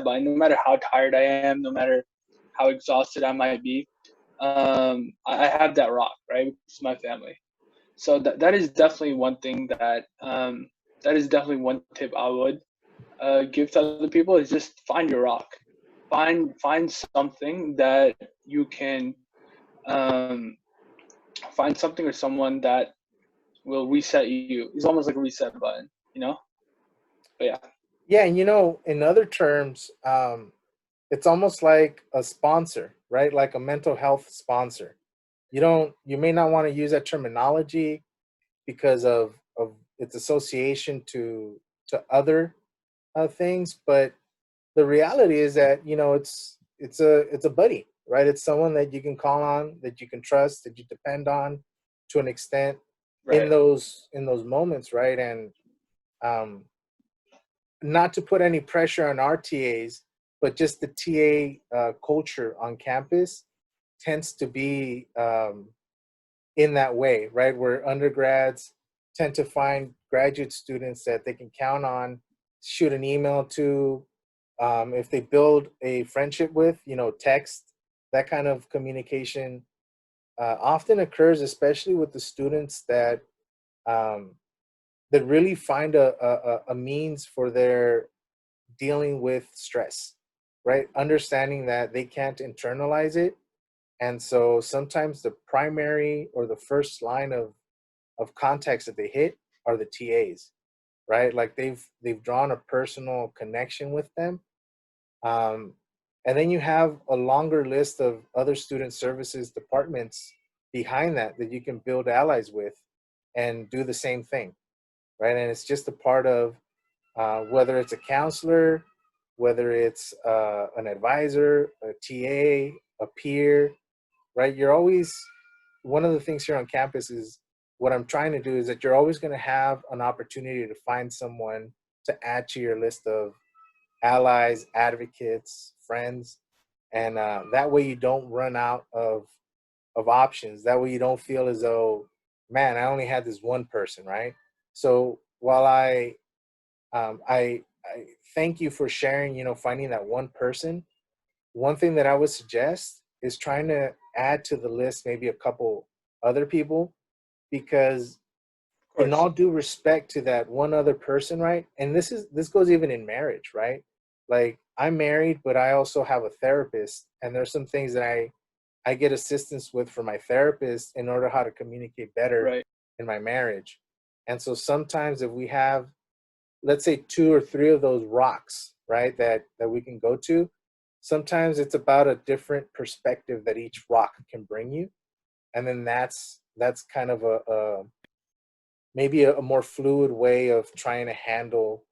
button, no matter how tired I am, no matter how exhausted I might be. I have that rock, right? It's my family. So that is definitely one thing that is definitely one tip I would give to other people is just find your rock. Find something that you can um, find something or someone that will reset you. It's almost like a reset button, you know? But yeah. Yeah, and in other terms, it's almost like a sponsor, right? Like a mental health sponsor. You may not want to use that terminology because of its association to other things, but the reality is that it's a buddy, right? It's someone that you can call on, that you can trust, that you depend on to an extent Right. in those moments, right? And um, not to put any pressure on our TAs, but just the TA culture on campus tends to be in that way, right? Where undergrads tend to find graduate students that they can count on, shoot an email to, if they build a friendship with, text, that kind of communication often occurs, especially with the students um, that really find a means for their dealing with stress, right? Understanding that they can't internalize it. And so sometimes the primary or the first line of contacts that they hit are the TAs, right? Like they've drawn a personal connection with them. Um, and then you have a longer list of other student services departments behind that you can build allies with and do the same thing, right? And it's just a part of whether it's a counselor, whether it's an advisor, a TA, a peer, right? You're always, one of the things here on campus is what I'm trying to do is that you're always going to have an opportunity to find someone to add to your list of allies, advocates, friends, and that way you don't run out of options. That way you don't feel as though, man, I only had this one person, right? So while I thank you for sharing, finding that one person. One thing that I would suggest is trying to add to the list maybe a couple other people, because Of in all course. due respect to that one other person, right? And this goes even in marriage, right? Like I'm married, but I also have a therapist, and there's some things that I get assistance with from my therapist in order how to communicate better Right. in my marriage. And so sometimes if we have, let's say, two or three of those rocks, right, that we can go to, sometimes it's about a different perspective that each rock can bring you. And then that's kind of a maybe a more fluid way of trying to handle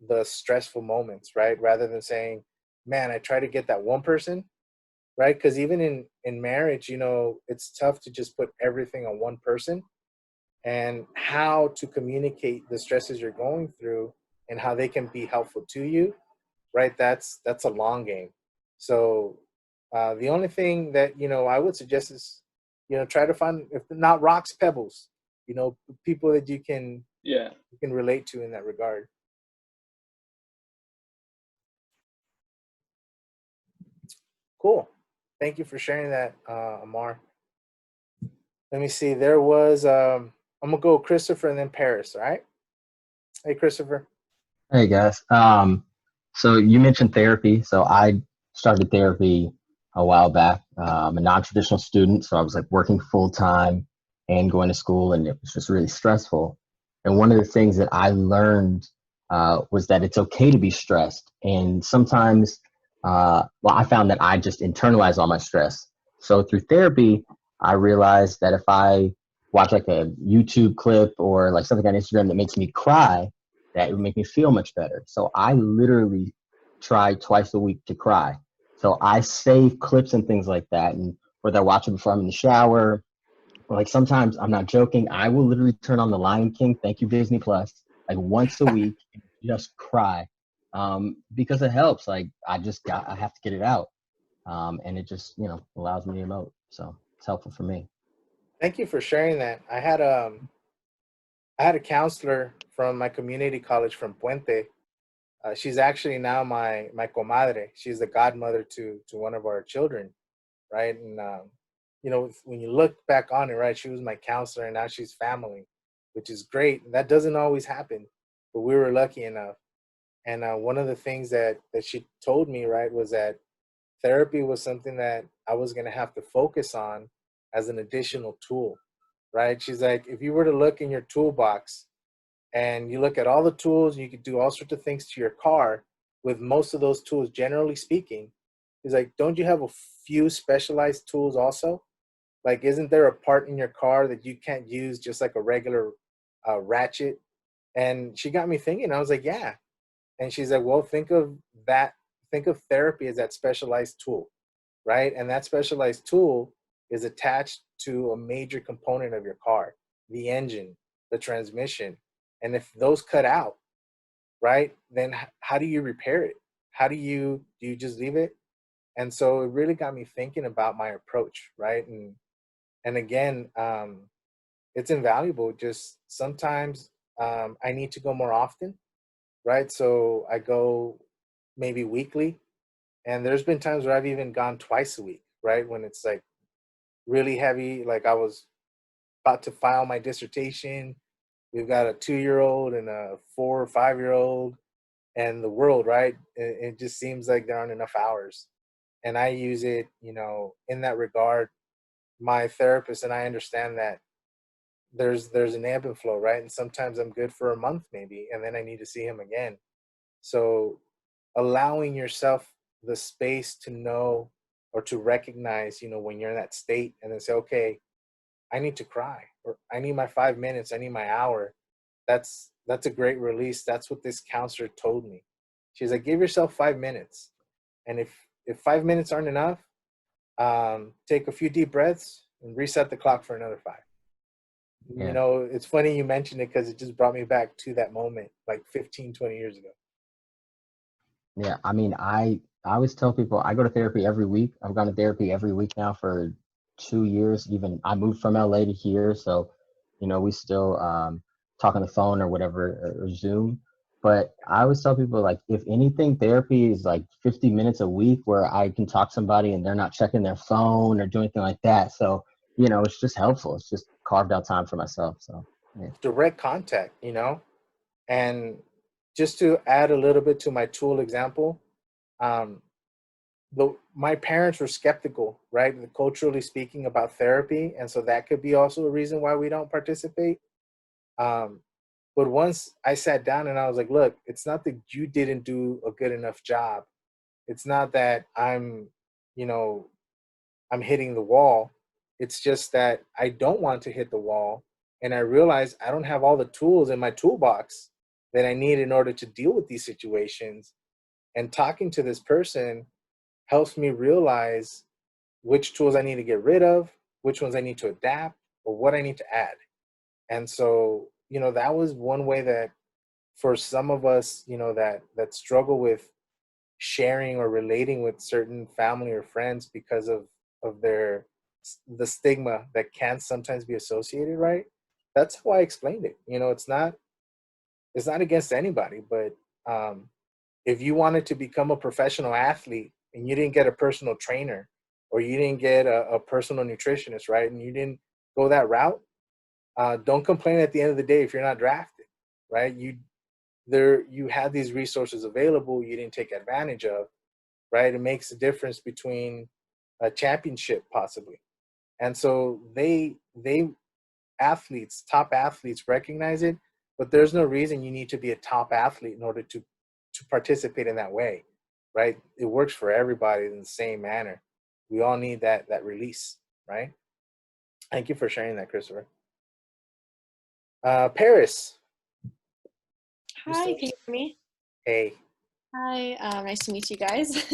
the stressful moments, right? Rather than saying, man, I try to get that one person, right? Because even in marriage, it's tough to just put everything on one person. And how to communicate the stresses you're going through and how they can be helpful to you, right? That's a long game. So the only thing that I would suggest is try to find, if not rocks, pebbles, people that Yeah. you can relate to in that regard. Cool. Thank you for sharing that, Amar. Let me see. There was I'm gonna go Christopher and then Paris. All right. Hey, Christopher. Hey guys. So you mentioned therapy. So I started therapy a while back. I'm a non-traditional student, so I was like working full time and going to school, and it was just really stressful. And one of the things that I learned was that it's okay to be stressed. And sometimes, well, I found that I just internalize all my stress. So through therapy, I realized that if I watch like a YouTube clip or like something on Instagram that makes me cry, that it would make me feel much better. So I literally try twice a week to cry. So I save clips and things like that. And whether I watch it before I'm in the shower, or like sometimes I'm not joking, I will literally turn on The Lion King, thank you Disney Plus, like once a week and just cry. Because it helps. Like I have to get it out. And it just, allows me to emote. So it's helpful for me. Thank you for sharing that. I had a counselor from my community college from Puente. she's actually now my comadre. She's the godmother to one of our children, right? And when you look back on it, right, she was my counselor, and now she's family, which is great. That doesn't always happen, but we were lucky enough. And one of the things that she told me, right, was that therapy was something that I was going to have to focus on as an additional tool, right? She's like, if you were to look in your toolbox and you look at all the tools, you could do all sorts of things to your car with most of those tools, generally speaking. She's like, don't you have a few specialized tools also? Like, isn't there a part in your car that you can't use just like a regular ratchet? And she got me thinking. I was like, yeah. And she's like, well, think of that. Think of therapy as that specialized tool, right? And that specialized tool is attached to a major component of your car, the engine, the transmission. And if those cut out, right, then how do you repair it? Do you just leave it? And so it really got me thinking about my approach, right? And again, it's invaluable. Just sometimes I need to go more often, right? So I go maybe weekly, and there's been times where I've even gone twice a week, right? When it's like really heavy, like I was about to file my dissertation. We've got a 2-year-old and a 4 or 5-year-old, and the world, right? It just seems like there aren't enough hours. And I use it, in that regard. My therapist and I understand that there's an ebb and flow, right? And sometimes I'm good for a month maybe, and then I need to see him again. So allowing yourself the space to know or to recognize, when you're in that state, and then say, okay, I need to cry, or I need my 5 minutes, I need my hour. That's a great release. That's what this counselor told me. She's like, give yourself 5 minutes. And if 5 minutes aren't enough, take a few deep breaths and reset the clock for another 5. Yeah. It's funny you mentioned it because it just brought me back to that moment like 15, 20 years ago. Yeah, I mean, I always tell people I go to therapy every week. I've gone to therapy every week now for 2 years. Even I moved from LA to here, so we still talk on the phone or whatever, or Zoom. But I always tell people, like, if anything, therapy is like 50 minutes a week where I can talk to somebody and they're not checking their phone or doing anything like that. So it's just helpful. It's just carved out time for myself. So yeah. Direct contact, and just to add a little bit to my tool example, um, my parents were skeptical, right, culturally speaking, about therapy, and so that could be also a reason why we don't participate. But once I sat down and I was like, look, it's not that you didn't do a good enough job. It's not that you know, I'm hitting the wall. It's just that I don't want to hit the wall. And I realize I don't have all the tools in my toolbox that I need in order to deal with these situations. And talking to this person helps me realize which tools I need to get rid of, which ones I need to adapt, or what I need to add. And so, that was one way that for some of us, that struggle with sharing or relating with certain family or friends because of the stigma that can sometimes be associated, right? That's how I explained it. It's not against anybody, but if you wanted to become a professional athlete and you didn't get a personal trainer, or you didn't get a personal nutritionist, right, and you didn't go that route, don't complain at the end of the day if you're not drafted, right? You had these resources available, you didn't take advantage of, right? It makes a difference between a championship possibly. And so top athletes recognize it, but there's no reason you need to be a top athlete in order to participate in that way, right? It works for everybody in the same manner. We all need that release, right? Thank you for sharing that, Christopher. Paris. Hi, can you hear me? Hey. Hi, nice to meet you guys.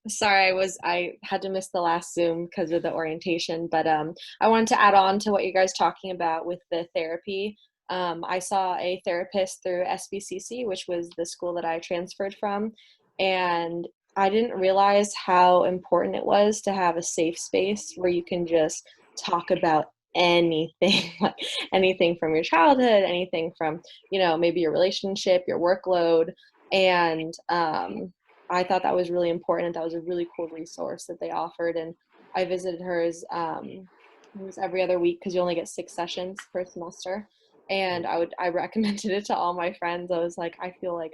Sorry, I had to miss the last Zoom because of the orientation, but I wanted to add on to what you guys talking about with the therapy. I saw a therapist through SBCC, which was the school that I transferred from, and I didn't realize how important it was to have a safe space where you can just talk about anything, like anything from your childhood, anything from, maybe your relationship, your workload. And I thought that was really important. That was a really cool resource that they offered. And I visited hers, it was every other week because you only get 6 sessions per semester. And I recommended it to all my friends. I was like, I feel like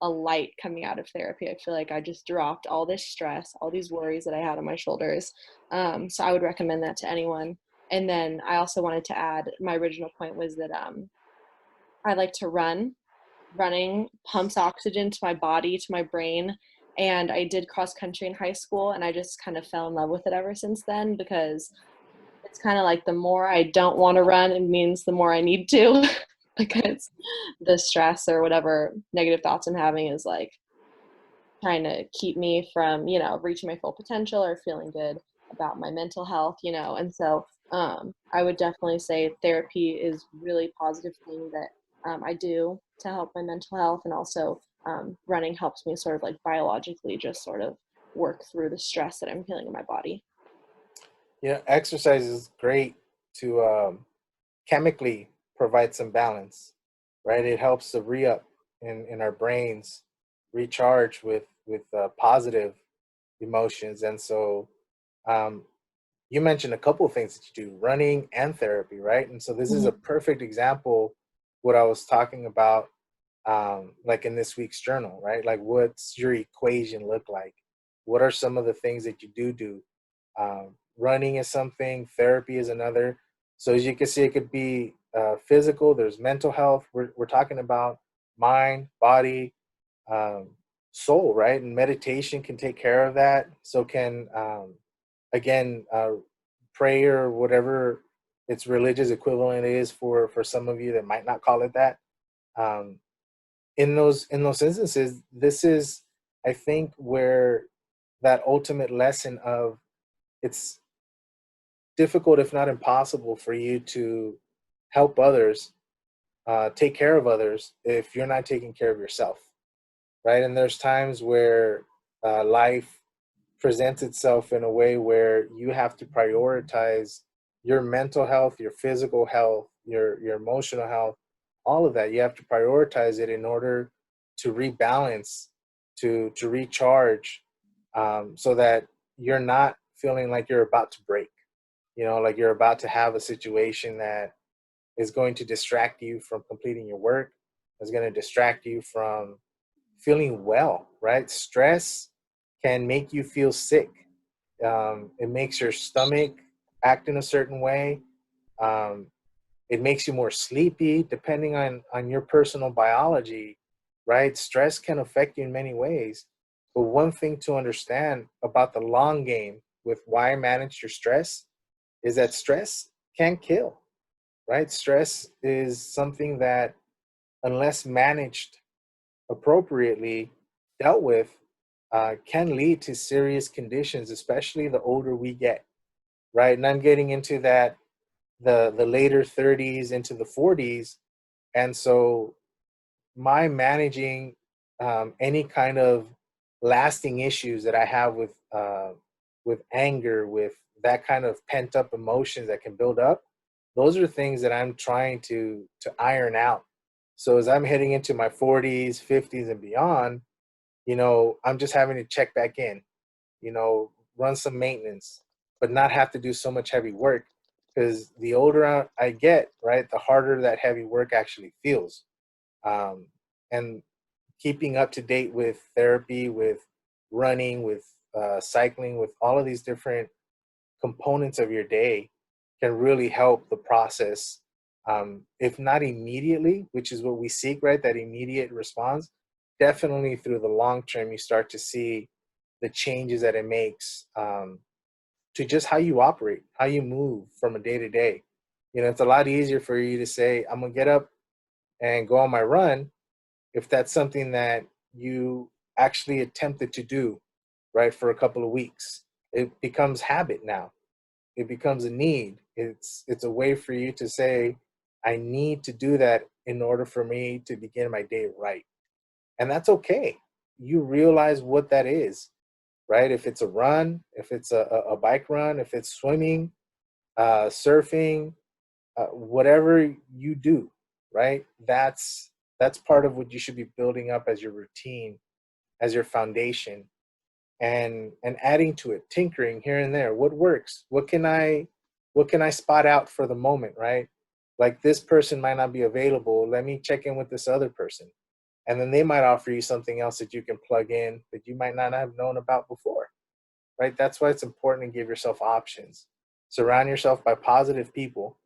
a light coming out of therapy. I feel like I just dropped all this stress, all these worries that I had on my shoulders. So I would recommend that to anyone. And then I also wanted to add, my original point was that I like to run. Running pumps oxygen to my body, to my brain. And I did cross country in high school, and I just kind of fell in love with it ever since then, because it's kind of like the more I don't want to run, it means the more I need to because the stress or whatever negative thoughts I'm having is like trying to keep me from, reaching my full potential or feeling good about my mental health, And so I would definitely say therapy is really positive thing that I do to help my mental health. And also running helps me sort of like biologically just sort of work through the stress that I'm feeling in my body. Exercise is great to chemically provide some balance, right? It helps to re-up in our brains, recharge with positive emotions. And so um, you mentioned a couple of things that you do, running and therapy, right? And so this is a Mhm. perfect example what I was talking about, like in this week's journal, right? Like, what's your equation look like? What are some of the things that you do? Running is something, therapy is another. So as you can see, it could be physical. There's mental health. We're talking about mind, body, um, soul, right? And meditation can take care of that. So can again, prayer, or whatever its religious equivalent is for some of you that might not call it that. Um, in those instances, this is, I think, where that ultimate lesson of it's difficult, if not impossible, for you to help others, take care of others if you're not taking care of yourself, right? And there's times where life presents itself in a way where you have to prioritize your mental health, your physical health, your emotional health, all of that. You have to prioritize it in order to rebalance, to recharge, so that you're not feeling like you're about to break. Like you're about to have a situation that is going to distract you from completing your work, is going to distract you from feeling well, right? Stress can make you feel sick. It makes your stomach act in a certain way. Um, it makes you more sleepy, depending on your personal biology, right? Stress can affect you in many ways. But one thing to understand about the long game with why manage your stress is that stress can kill, right? Stress is something that, unless managed appropriately, dealt with, can lead to serious conditions, especially the older we get, right? And I'm getting into that, the later 30s into the 40s. And so my managing any kind of lasting issues that I have with anger, with that kind of pent up emotions that can build up, those are things that I'm trying to iron out. So as I'm heading into my 40s, 50s, and beyond, I'm just having to check back in, run some maintenance, but not have to do so much heavy work. Because the older I get, right, the harder that heavy work actually feels. Um, and keeping up to date with therapy, with running, with cycling, with all of these different components of your day can really help the process. If not immediately, which is what we seek, right? That immediate response, definitely through the long term, you start to see the changes that it makes, to just how you operate, how you move from a day to day. It's a lot easier for you to say, I'm going to get up and go on my run, if that's something that you actually attempted to do, right, for a couple of weeks. It becomes habit now. It becomes a need. It's a way for you to say, I need to do that in order for me to begin my day right. And that's okay. You realize what that is, right? If it's a run, if it's a bike run, if it's swimming, surfing, whatever you do, right? That's That's part of what you should be building up as your routine, as your foundation, and adding to it, tinkering here and there. What works? What can I spot out for the moment, right? Like, this person might not be available. Let me check in with this other person. And then they might offer you something else that you can plug in that you might not have known about before, right? That's why it's important to give yourself options. Surround yourself by positive people,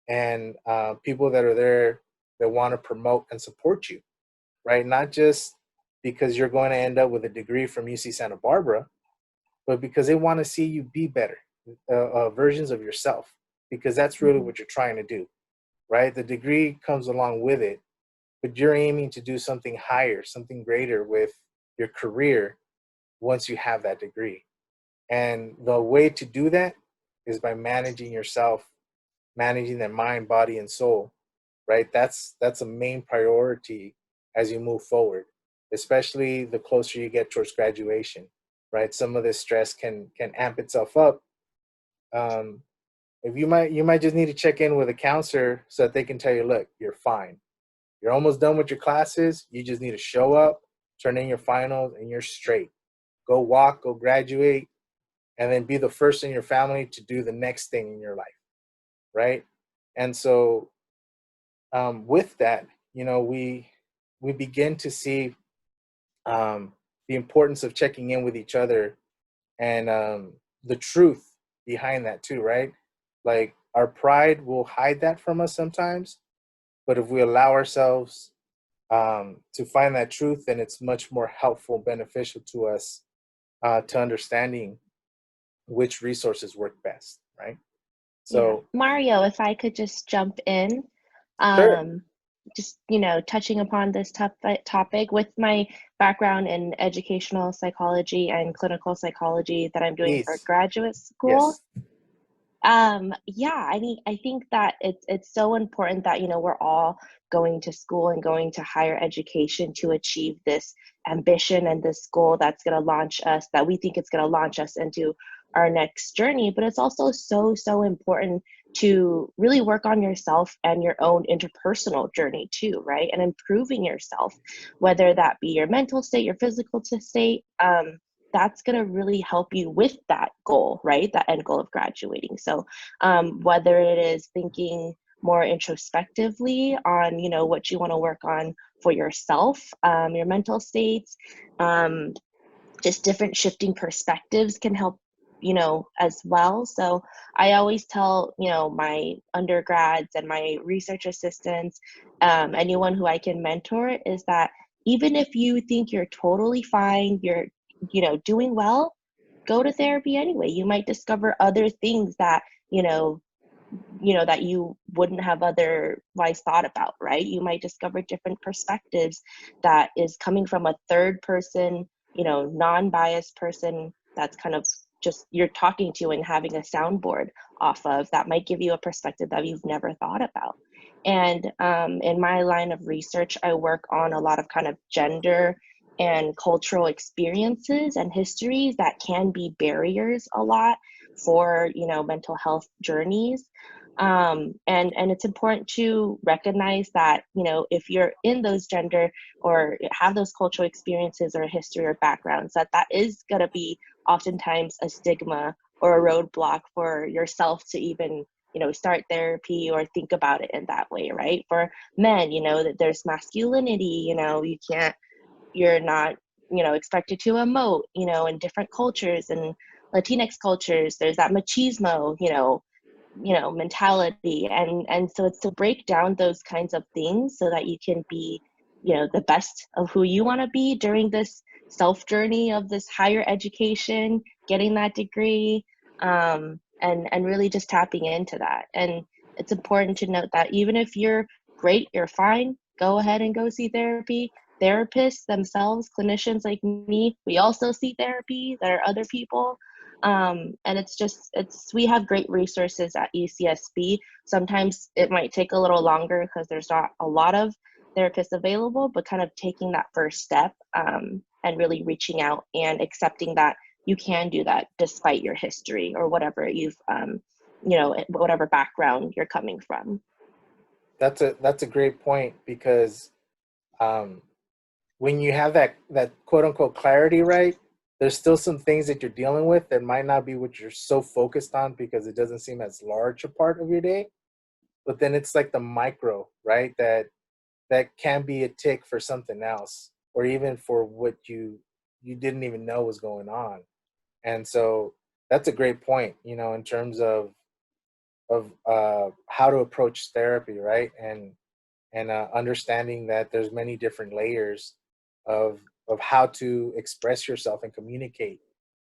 and people that are there that want to promote and support you, right? Not just because you're going to end up with a degree from UC Santa Barbara, but because they want to see you be better versions of yourself, because that's really what you're trying to do, right? The degree comes along with it, but you're aiming to do something higher, something greater with your career once you have that degree. And the way to do that is by managing yourself, managing their mind, body, and soul, right? That's a main priority as you move forward, especially the closer you get towards graduation, right? Some of this stress can amp itself up. If you might just need to check in with a counselor so that they can tell you, look, you're fine. You're almost done with your classes. You just need to show up, turn in your finals, and you're straight. Go walk, go graduate, and then be the first in your family to do the next thing in your life, right? And so with that, we begin to see the importance of checking in with each other, and the truth behind that too, right? Like, our pride will hide that from us sometimes, but if we allow ourselves to find that truth, then it's much more helpful, beneficial to us, to understanding which resources work best, right? Yeah. So, Mario, if I could just jump in, sure. um, just, touching upon this topic with my background in educational psychology and clinical psychology that I'm doing for Please. graduate school. Yes. Yeah, I think that it's so important that, we're all going to school and going to higher education to achieve this ambition and this goal that's going to launch us, that we think it's going to launch us into our next journey. But it's also so important to really work on yourself and your own interpersonal journey too, right? And improving yourself, whether that be your mental state, your physical state. That's going to really help you with that goal, right? That end goal of graduating. So whether it is thinking more introspectively on, what you want to work on for yourself, your mental states, just different shifting perspectives can help, as well. So I always tell, my undergrads and my research assistants, anyone who I can mentor, is that even if you think you're totally fine, you're, doing well, go to therapy anyway. You might discover other things that, that you wouldn't have otherwise thought about, right? You might discover different perspectives that is coming from a third person, non-biased person that's kind of just you're talking to and having a soundboard off of, that might give you a perspective that you've never thought about. And in my line of research, I work on a lot of kind of gender and cultural experiences and histories that can be barriers a lot for, mental health journeys. And it's important to recognize that, if you're in those gender or have those cultural experiences or history or backgrounds, that is going to be oftentimes a stigma or a roadblock for yourself to even, start therapy or think about it in that way, right? For men, that there's masculinity, you're not, expected to emote, in different cultures and Latinx cultures, there's that machismo, mentality. And so it's to break down those kinds of things so that you can be, the best of who you want to be during this self journey of this higher education, getting that degree, and really just tapping into that. And it's important to note that even if you're great, you're fine, go ahead and go see therapy. Therapists themselves, clinicians like me, we also see therapy. There are other people. And we have great resources at UCSB. Sometimes it might take a little longer because there's not a lot of therapists available, but kind of taking that first step, and really reaching out and accepting that you can do that despite your history or whatever whatever background you're coming from. That's a great point, because when you have that quote unquote clarity, right? There's still some things that you're dealing with that might not be what you're so focused on because it doesn't seem as large a part of your day. But then it's like the micro, right? That can be a tick for something else, or even for what you didn't even know was going on. And so that's a great point, in terms of how to approach therapy, right? And understanding that there's many different layers of how to express yourself and communicate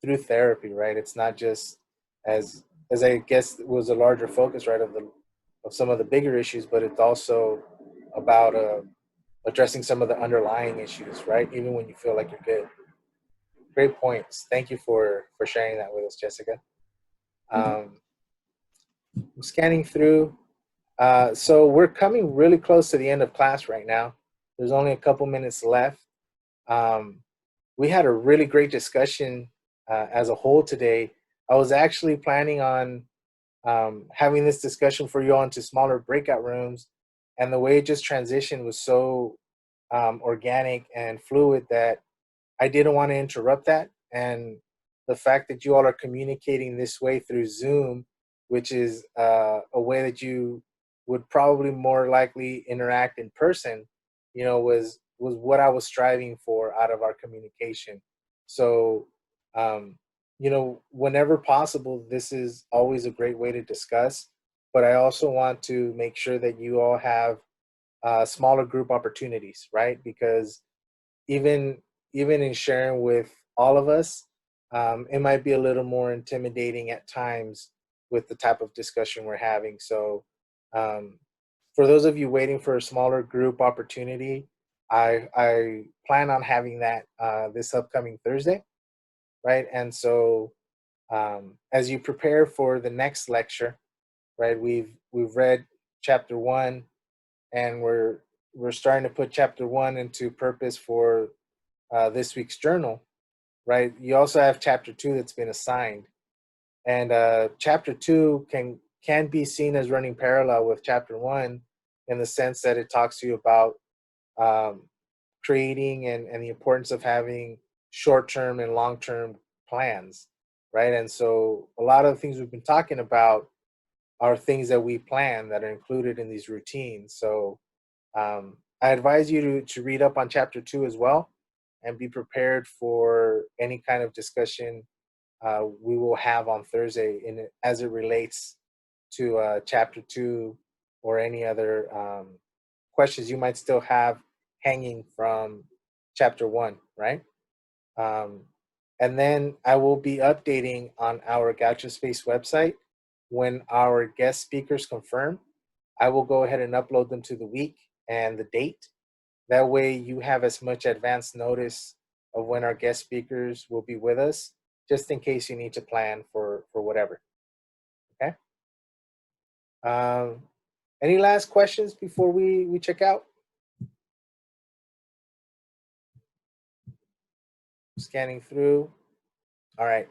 through therapy, right? It's not just as I guess was a larger focus, right, of some of the bigger issues, but it's also about addressing some of the underlying issues, right? Even when you feel like you're good. Great points. Thank you for sharing that with us, Jessica. I'm scanning through. So we're coming really close to the end of class right now. There's only a couple minutes left. We had a really great discussion as a whole today. I was actually planning on having this discussion for you all into smaller breakout rooms, and the way it just transitioned was so organic and fluid that I didn't want to interrupt that. And the fact that you all are communicating this way through Zoom, which is a way that you would probably more likely interact in person, was what I was striving for out of our communication. So, whenever possible, this is always a great way to discuss. But I also want to make sure that you all have smaller group opportunities, right? Because even even in sharing with all of us, it might be a little more intimidating at times with the type of discussion we're having. So, um, for those of you waiting for a smaller group opportunity, I plan on having that this upcoming Thursday, right? And so, as you prepare for the next lecture, right? We've read chapter 1, and we're starting to put chapter 1 into purpose for this week's journal, right? You also have chapter 2 that's been assigned, and chapter 2 can be seen as running parallel with chapter 1 in the sense that it talks to you about um, creating and the importance of having short-term and long-term plans, right? And so a lot of the things we've been talking about are things that we plan that are included in these routines. So I advise you to read up on chapter 2 as well and be prepared for any kind of discussion we will have on Thursday as it relates to chapter 2 or any other questions you might still have hanging from chapter 1, right? Um, and then I will be updating on our Gaucho Space website when our guest speakers confirm. I will go ahead and upload them to the week and the date. That way you have as much advance notice of when our guest speakers will be with us, just in case you need to plan for whatever. Okay. Um, any last questions before we check out? Scanning through. All right.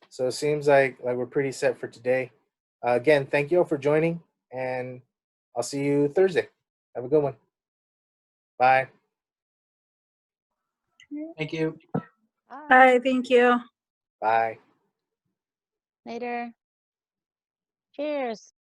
So it seems like we're pretty set for today. Again, thank you all for joining, and I'll see you Thursday. Have a good one. Bye. Thank you. Bye, thank you. Bye. Later. Cheers.